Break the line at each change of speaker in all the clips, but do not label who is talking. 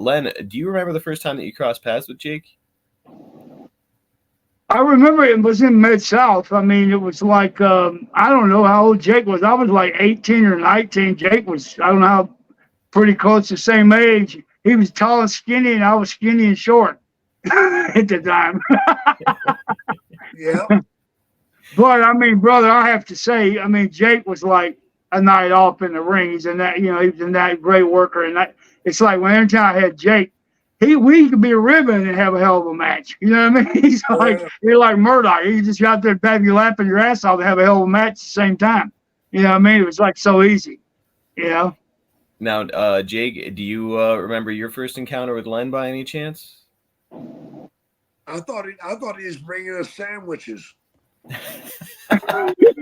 Len, do you remember the first time that you crossed paths with Jake?
I remember it was in Mid-South. I mean, it was like, I don't know how old Jake was. I was like 18 or 19. Jake was, I don't know how, pretty close to the same age. He was tall and skinny, and I was skinny and short at the time.
Yeah.
But, I mean, brother, I have to say, I mean, Jake was like a night off in the ring. He's in that, he was in that great worker. And that, it's like when every time I had Jake, we could be a ribbon and have a hell of a match. You know what I mean? He's like, you're like Murdoch. You just got out there and have you laughing your ass off and have a hell of a match at the same time. You know what I mean? It was like so easy,
Now, Jake, do you remember your first encounter with Len by any chance?
I thought he was bringing us sandwiches.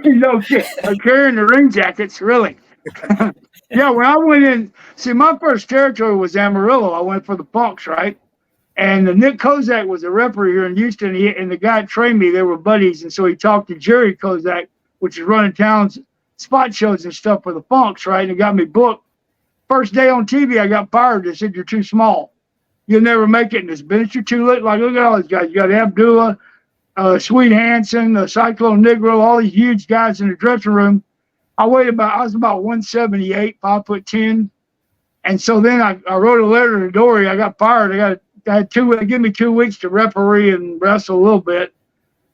No shit. Carrying the ring jackets, really. Yeah, when I went in, see, my first territory was Amarillo. I went for the Punks, right? And Nick Kozak was a referee here in Houston, and the guy that trained me, they were buddies. And so he talked to Jerry Kozak, which is running towns, spot shows and stuff for the Punks, right? And it got me booked. First day on TV, I got fired. They said, you're too small. You'll never make it in this business. You're too late. Like, look at all these guys. You got Abdullah, Sweet Hansen, Cyclone Negro, all these huge guys in the dressing room. I was about 178, 5'10". And so then I wrote a letter to Dory. I got fired. They give me 2 weeks to referee and wrestle a little bit.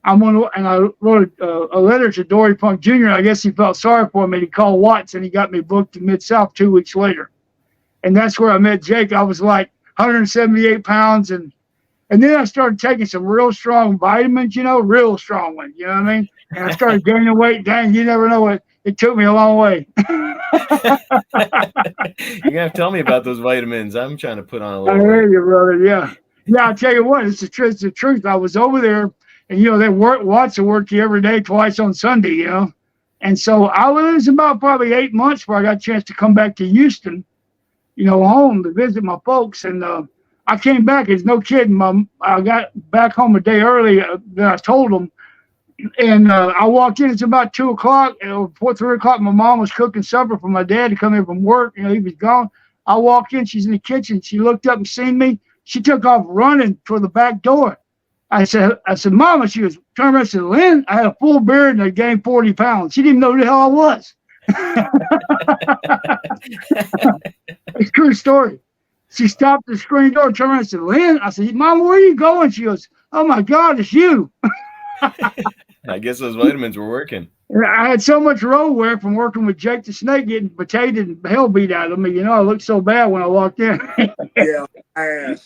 I wrote a letter to Dory Funk Jr. I guess he felt sorry for me. He called Watts and he got me booked to Mid-South 2 weeks later. And that's where I met Jake. I was like 178 pounds. And then I started taking some real strong vitamins, real strong ones, you know what I mean? And I started gaining weight. Dang, you never know what. It took me a long way.
You're going to have to tell me about those vitamins. I'm trying to put on a little
I hear you, brother. Yeah. Yeah, I'll tell you what. It's the truth. I was over there, and, Watson worked here every day, twice on Sunday, And so it was about probably 8 months before I got a chance to come back to Houston, home to visit my folks. And I came back. It's no kidding. I got back home a day early than I told them. And I walked in. It's about 2 o'clock. Before 3 o'clock, my mom was cooking supper for my dad to come in from work. He was gone. I walked in. She's in the kitchen. She looked up and seen me. She took off running for the back door. I said, Mama. She was turned around and said, Lynn, I had a full beard and I gained 40 pounds. She didn't know who the hell I was. It's a true story. She stopped at the screen door, turned around and said, Lynn. I said, Mama, where are you going? She goes, oh, my God, it's you.
I guess those vitamins were working.
I had so much road wear from working with Jake the Snake, getting potatoed and hell beat out of me. I looked so bad when I walked in.
Yeah, ass.